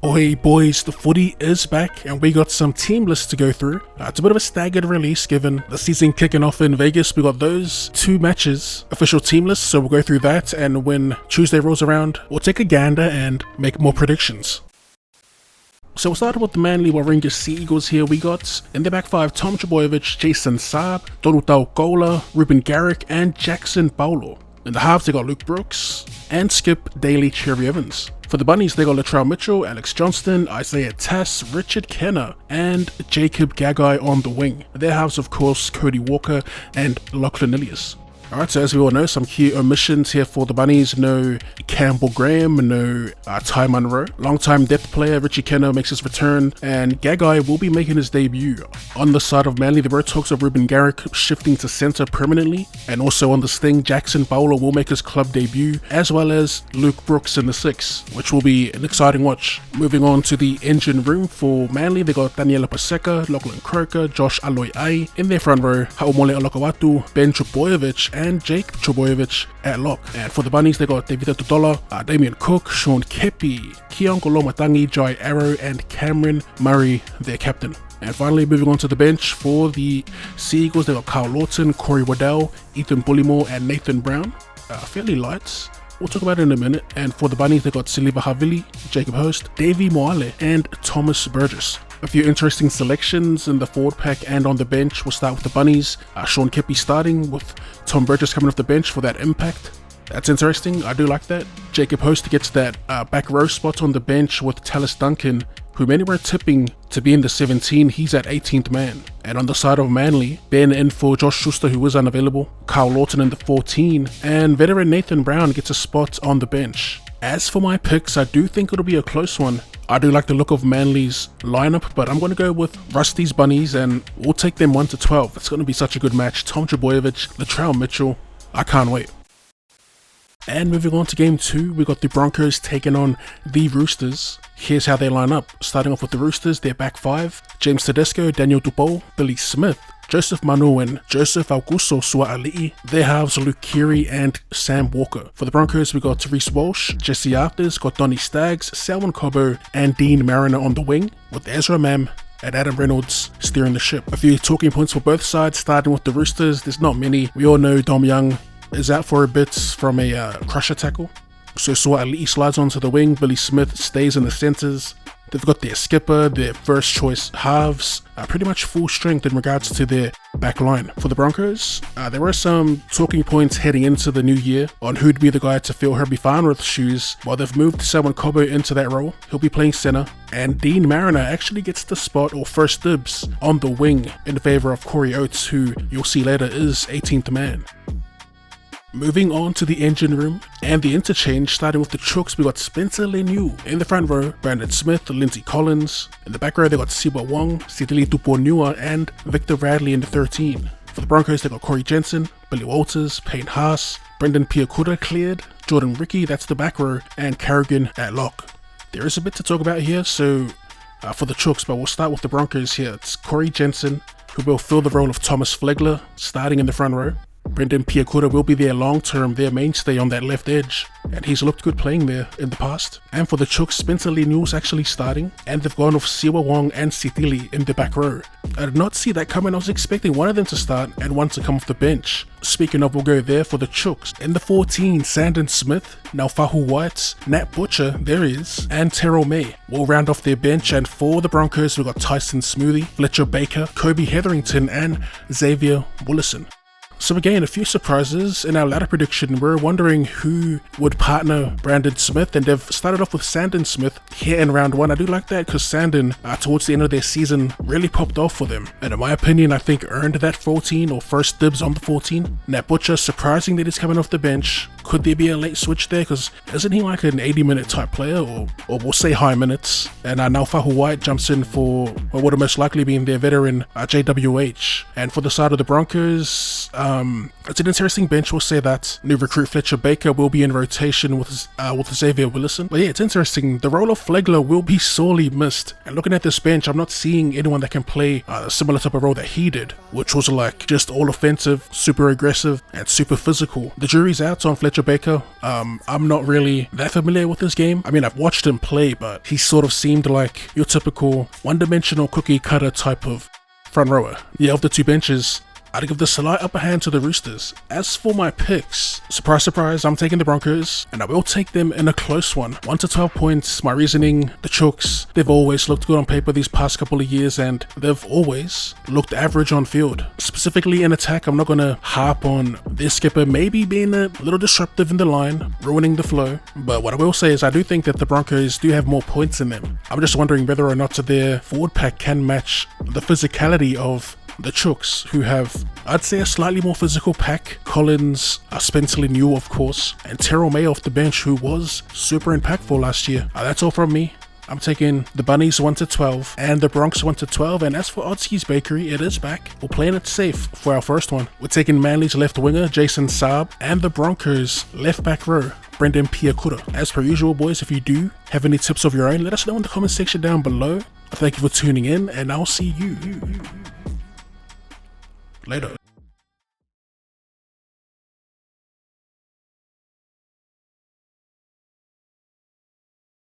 Oi boys, the footy is back and we got some team lists to go through. It's a bit of a staggered release given the season kicking off in Vegas. We got those two matches, official team lists, so we'll go through that, and when Tuesday rolls around, we'll take a gander and make more predictions. So we'll start with the Manly-Warringah Sea Eagles here. We got in the back five Tom Trbojevic, Jason Saab, Dorotau Kola, Ruben Garrick and Jackson Paulo. In the halves they got Luke Brooks and Skip Daly Cherry Evans. For the Bunnies, they got Latrell Mitchell, Alex Johnston, Isaiah Tass, Richard Kenner, and Jacob Gagai on the wing. Their halves, of course, Cody Walker and Lachlan Ilias. Alright, so as we all know, some key omissions here for the Bunnies. No Campbell Graham, no Ty Munro. Long-time depth player Richie Kenner makes his return, and Gagai will be making his debut. On the side of Manly, there were talks of Ruben Garrick shifting to centre permanently, and also on the Sting, Jackson Paulo will make his club debut, as well as Luke Brooks in the six, which will be an exciting watch. Moving on to the engine room for Manly, they got Daniela Paseka, Lachlan Croker, Josh Aloiai. In their front row, Haumole Olakawatu, Ben Trbojevic, and Jake Trbojevic at lock. And for the Bunnies, they got David Tutola, Damien Cook, Sean Kepi, Kiongo Lomatangi, Jai Arrow, and Cameron Murray, their captain. And finally, moving on to the bench for the Sea Eagles, they got Kyle Lawton, Corey Waddell, Ethan Bullymore, and Nathan Brown. Fairly light. We'll talk about it in a minute. And for the Bunnies, they got Siliva Havili, Jacob Hurst, Davey Moale, and Thomas Burgess. A few interesting selections in the forward pack and on the bench. We'll start with the Bunnies. Sean Kepi starting with Tom Burgess coming off the bench for that impact. That's interesting. I do like that. Jacob Hurst gets that back row spot on the bench with Tallis Duncan, who many were tipping to be in the 17. He's at 18th man. And on the side of Manly, Ben in for Josh Schuster, who was unavailable, Kyle Lawton in the 14, and veteran Nathan Brown gets a spot on the bench. As for my picks, I do think it'll be a close one. I do like the look of Manly's lineup, but I'm going to go with Rusty's Bunnies and we'll take them 1 to 12. It's going to be such a good match. Tom Trbojevic, Latrell Mitchell. I can't wait. And moving on to game 2, we got the Broncos taking on the Roosters. Here's how they line up. Starting off with the Roosters, their back 5. James Tedesco, Daniel Tupou, Billy Smith, Joseph Manu and Joseph Augusto Sualii. Their halves are Luke Keary and Sam Walker. For the Broncos, we got Therese Walsh, Jesse Arthurs, got Donny Staggs, Selwyn Cobbo, and Dean Mariner on the wing, with Ezra Mam and Adam Reynolds steering the ship. A few talking points for both sides, starting with the Roosters. There's not many. We all know Dom Young is out for a bit from a crusher tackle. So Sualii slides onto the wing, Billy Smith stays in the centres. They've got their skipper, their first choice halves, pretty much full strength in regards to their back line. For the Broncos, there were some talking points heading into the new year on who'd be the guy to fill Herbie Farnworth's shoes. While they've moved Selwyn Cobbo into that role, he'll be playing centre, and Dean Mariner actually gets the spot or first dibs on the wing in favour of Corey Oates, who you'll see later is 18th man. Moving on to the engine room and the interchange, starting with the Chooks, we got Spencer Leniu in the front row, Brandon Smith, Lindsay Collins. In the back row, they got Siba Wong, Sidili Tuponua, and Victor Radley in the 13. For the Broncos, they got Corey Jensen, Billy Walters, Payne Haas, Brendan Piakura cleared, Jordan Ricky, that's the back row, and Carrigan at lock. There is a bit to talk about here, so for the Chooks, but we'll start with the Broncos here. It's Corey Jensen, who will fill the role of Thomas Flegler, starting in the front row. Brendan Piakura will be their long-term, their mainstay on that left edge, and he's looked good playing there in the past. And for the Chooks, Spencer Leniu's actually starting, and they've gone with Siwa Wong and Sidili in the back row. I did not see that coming. I was expecting one of them to start and one to come off the bench. Speaking of, we'll go there for the Chooks. In the 14, Sandon Smith, Naufahu White, Nat Butcher, there he is, and Terrell May will round off their bench. And for the Broncos, we've got Tyson Smoothie, Fletcher Baker, Kobe Hetherington, and Xavier Willison. So again, a few surprises. In our ladder prediction, we're wondering who would partner Brandon Smith, and they've started off with Sandon Smith here in round 1. I do like that because Sandon, towards the end of their season, really popped off for them. And in my opinion, I think earned that 14 or first dibs on the 14. Nat Butcher, surprising that he's coming off the bench. Could there be a late switch there? Because isn't he like an 80-minute type player, or we'll say high minutes? And Naufahu White jumps in for what would have most likely been their veteran JWH. And for the side of the Broncos, It's an interesting bench, we'll say that. New recruit Fletcher Baker will be in rotation with Xavier Willison. But yeah, it's interesting. The role of Flegler will be sorely missed. And looking at this bench, I'm not seeing anyone that can play a similar type of role that he did, which was like just all offensive, super aggressive, and super physical. The jury's out on Fletcher Baker. I'm not really that familiar with his game. I mean, I've watched him play, but he sort of seemed like your typical one-dimensional cookie cutter type of front rower. Yeah, of the two benches, I'd give the slight upper hand to the Roosters. As for my picks, surprise, surprise, I'm taking the Broncos, and I will take them in a close one. 1 to 12 points, my reasoning, the Chooks, they've always looked good on paper these past couple of years, and they've always looked average on field. Specifically in attack, I'm not going to harp on their skipper maybe being a little disruptive in the line, ruining the flow, but what I will say is I do think that the Broncos do have more points in them. I'm just wondering whether or not their forward pack can match the physicality of the Chooks, who have, I'd say, a slightly more physical pack. Collins, Spencer New, of course, and Terrell May off the bench, who was super impactful last year. That's all from me. I'm taking the Bunnies 1 to 12 and the Bronx 1 to 12. And as for OddSquad Bakery, it is back. We're playing it safe for our first one. We're taking Manly's left winger, Jason Saab, and the Broncos left back row, Brendan Piakura. As per usual, boys, if you do have any tips of your own, let us know in the comment section down below. Thank you for tuning in, and I'll see you later.